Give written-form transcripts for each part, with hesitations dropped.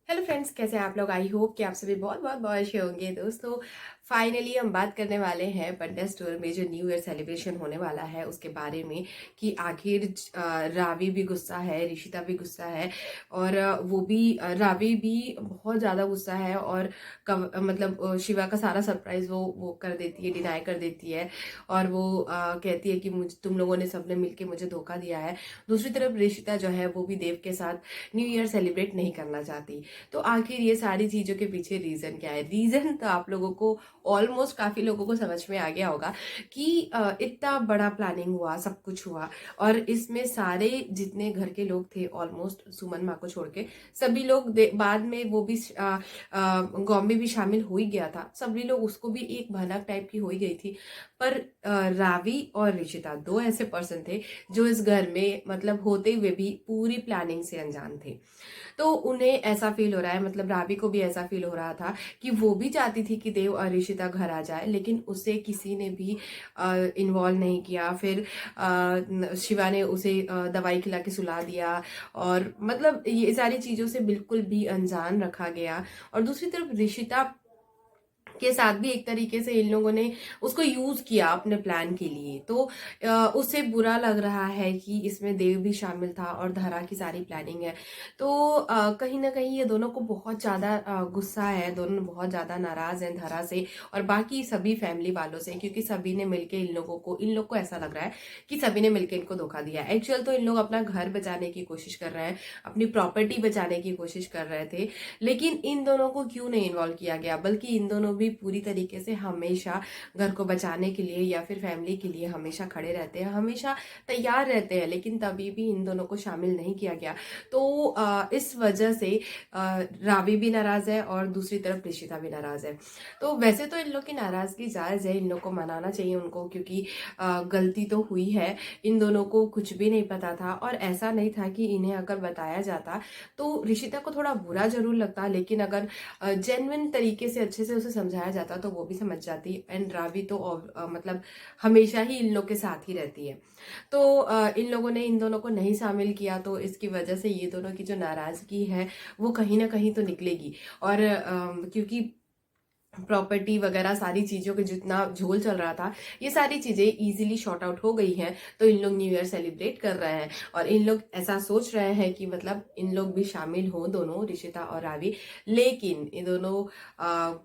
Hello friends, कैसे हैं आप लोग। आई होप कि आप सभी बहुत बहुत बहुत अच्छे होंगे। दोस्तों, फाइनली हम बात करने वाले हैं पंडा स्टोर में जो न्यू ईयर सेलिब्रेशन होने वाला है उसके बारे में कि आखिर रावी भी गुस्सा है, ऋषिता भी गुस्सा है और वो भी रावी भी बहुत ज़्यादा गुस्सा है और शिवा का सारा सरप्राइज वो कर देती है, डिनाई कर देती है और वो कहती है कि तुम लोगों ने सबने मिलकर मुझे धोखा दिया है। दूसरी तरफ ऋषिता जो है वो भी देव के साथ न्यू ईयर सेलिब्रेट नहीं करना चाहती। तो आखिर ये सारी चीजों के पीछे रीजन क्या है? रीजन तो आप लोगों को ऑलमोस्ट काफी लोगों को समझ में आ गया होगा कि इतना बड़ा प्लानिंग हुआ, सब कुछ हुआ और इसमें सारे जितने घर के लोग थे ऑलमोस्ट सुमन माँ को छोड़ के सभी लोग बाद में वो भी गॉम्बे भी शामिल हो ही गया था। सभी लोग उसको भी एक भनक टाइप की हो ही गई थी। पर रावी और रिशिता दो ऐसे पर्सन थे जो इस घर में मतलब होते हुए भी पूरी प्लानिंग से अनजान थे। तो उन्हें ऐसा फील हो रहा है, मतलब रावी को भी ऐसा फील हो रहा था कि वो भी चाहती थी कि देव और ऋषिता घर आ जाए, लेकिन उसे किसी ने भी इन्वॉल्व नहीं किया। फिर शिवा ने उसे दवाई खिला के सुला दिया और मतलब ये सारी चीजों से बिल्कुल भी अनजान रखा गया। और दूसरी तरफ ऋषिता के साथ भी एक तरीके से इन लोगों ने उसको यूज किया अपने प्लान के लिए। तो उसे बुरा लग रहा है कि इसमें देव भी शामिल था और धरा की सारी प्लानिंग है। तो कहीं ना कहीं ये दोनों को बहुत ज्यादा गुस्सा है, दोनों बहुत ज्यादा नाराज हैं धरा से और बाकी सभी फैमिली वालों से, क्योंकि सभी ने मिलके इन लोग को ऐसा लग रहा है कि सभी ने मिलकर इनको धोखा दिया। एक्चुअल तो इन लोग अपना घर बचाने की कोशिश कर रहे हैं, अपनी प्रॉपर्टी बचाने की कोशिश कर रहे थे, लेकिन इन दोनों को क्यों नहीं इन्वॉल्व किया गया, बल्कि इन दोनों भी पूरी तरीके से हमेशा घर को बचाने के लिए या फिर फैमिली के लिए हमेशा खड़े रहते हैं, हमेशा तैयार रहते हैं, लेकिन तभी भी इन दोनों को शामिल नहीं किया गया। तो इस वजह से रावी भी नाराज है और दूसरी तरफ ऋषिता भी नाराज है। तो वैसे तो इन लोग की नाराजगी जायज है, इन लोग को मनाना चाहिए उनको, क्योंकि गलती तो हुई है। इन दोनों को कुछ भी नहीं पता था और ऐसा नहीं था कि इन्हें अगर बताया जाता तो ऋषिता को थोड़ा बुरा जरूर लगता, लेकिन अगर जेन्युइन तरीके से अच्छे से उसे समझाया जाता तो वो भी समझ जाती। एंड रावी तो मतलब हमेशा ही इन लोग के साथ ही रहती है। तो इन लोगों ने इन दोनों को नहीं शामिल किया, तो इसकी वजह से ये दोनों की जो नाराजगी है वो कहीं ना कहीं तो निकलेगी। और क्योंकि प्रॉपर्टी वगैरह सारी चीजों के जितना झोल चल रहा था, ये सारी चीजें इजीली शॉर्ट आउट हो गई हैं। तो इन लोग न्यू ईयर सेलिब्रेट कर रहे हैं और इन लोग ऐसा सोच रहे हैं कि मतलब इन लोग भी शामिल हो, दोनों ऋषिता और रावी। लेकिन ये दोनों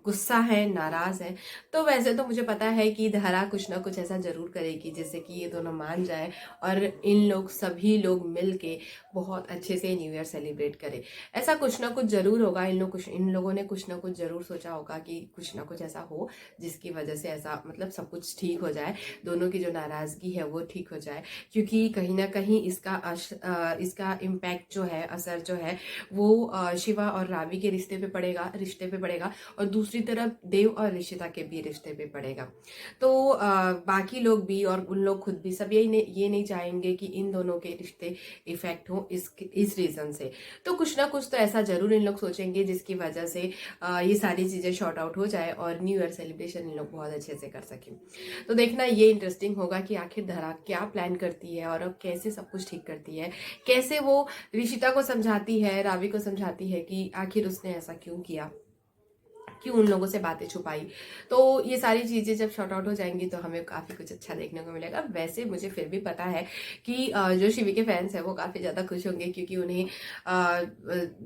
गुस्सा है, नाराज है। तो वैसे तो मुझे पता है कि धरा कुछ ना कुछ ऐसा जरूर करेगी जिससे कि ये दोनों मान जाए और इन लोग सभी लोग मिल के बहुत अच्छे से न्यू ईयर सेलिब्रेट करें। ऐसा कुछ ना कुछ जरूर होगा। इन लोगों ने कुछ ना कुछ जरूर सोचा होगा कि कुछ ना कुछ ऐसा हो जिसकी वजह से ऐसा मतलब सब कुछ ठीक हो जाए, दोनों की जो नाराजगी है वो ठीक हो जाए। क्योंकि कहीं ना कहीं इसका इम्पैक्ट जो है, असर जो है वो शिवा और रावी के रिश्ते पे पड़ेगा और दूसरी तरफ देव और ऋषिता के भी रिश्ते पे पड़ेगा। तो बाकी लोग भी और उन लोग खुद भी सब ये नहीं चाहेंगे कि इन दोनों के रिश्ते इफेक्ट हो इस रीजन से। तो कुछ ना कुछ तो ऐसा जरूर इन लोग सोचेंगे जिसकी वजह से ये सारी चीजें शॉर्ट आउट हो जाए और न्यू ईयर सेलिब्रेशन इन लोग बहुत अच्छे से कर सकें। तो देखना ये इंटरेस्टिंग होगा कि आखिर धरा क्या प्लान करती है और अब कैसे सब कुछ ठीक करती है, कैसे वो ऋषिता को समझाती है, रावी को समझाती है कि आखिर उसने ऐसा क्यों किया, क्यों उन लोगों से बातें छुपाई। तो ये सारी चीजें जब शॉर्ट आउट हो जाएंगी तो हमें काफी कुछ अच्छा देखने को मिलेगा। वैसे मुझे फिर भी पता है कि जो शिवी के फैंस है वो काफी ज्यादा खुश होंगे, क्योंकि उन्हें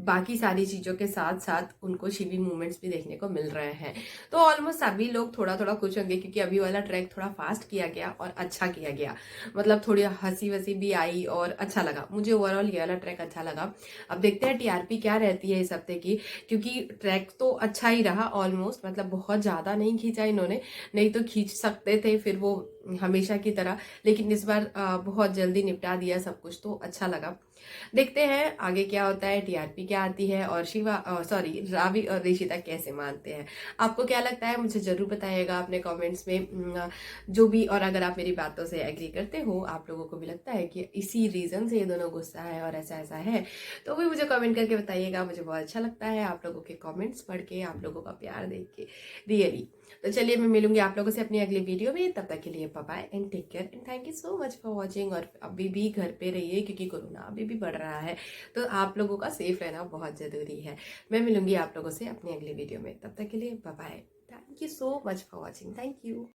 बाकी सारी चीजों के साथ साथ उनको शिवी मूवमेंट्स भी देखने को मिल रहे हैं। तो ऑलमोस्ट सभी लोग थोड़ा थोड़ा खुश होंगे, क्योंकि अभी वाला ट्रैक थोड़ा फास्ट किया गया और अच्छा किया गया, मतलब थोड़ी हंसी वसी भी आई और अच्छा लगा। मुझे ओवरऑल ये वाला ट्रैक अच्छा लगा। अब देखते हैं टीआरपी क्या रहती है इस हफ्ते की, क्योंकि ट्रैक तो अच्छा ही रहा ऑलमोस्ट, मतलब बहुत ज्यादा नहीं खींचा इन्होंने, नहीं तो खींच सकते थे फिर वो हमेशा की तरह, लेकिन इस बार बहुत जल्दी निपटा दिया सब कुछ, तो अच्छा लगा। देखते हैं आगे क्या होता है, टीआरपी क्या आती है और रावी और ऋषिता कैसे मानते हैं। आपको क्या लगता है मुझे जरूर बताइएगा अपने कमेंट्स में। जो भी, और अगर आप मेरी बातों से एग्री करते हो, आप लोगों को भी लगता है कि इसी रीजन से ये दोनों गुस्सा है और ऐसा ऐसा है, तो भी मुझे कमेंट करके बताइएगा। मुझे बहुत अच्छा लगता है आप लोगों के कमेंट्स पढ़ के, आप लोगों का प्यार देख के, रियली। तो चलिए मैं मिलूंगी आप लोगों से अपनी अगली वीडियो में, तब तक के लिए bye bye and take care and thank you so much for watching. और अभी भी घर पे रहिए, क्योंकि कोरोना अभी भी बढ़ रहा है, तो आप लोगों का सेफ रहना बहुत ज़रूरी है। मैं मिलूंगी आप लोगों से अपने अगले वीडियो में, तब तक के लिए bye bye. Thank you so much for watching. Thank you.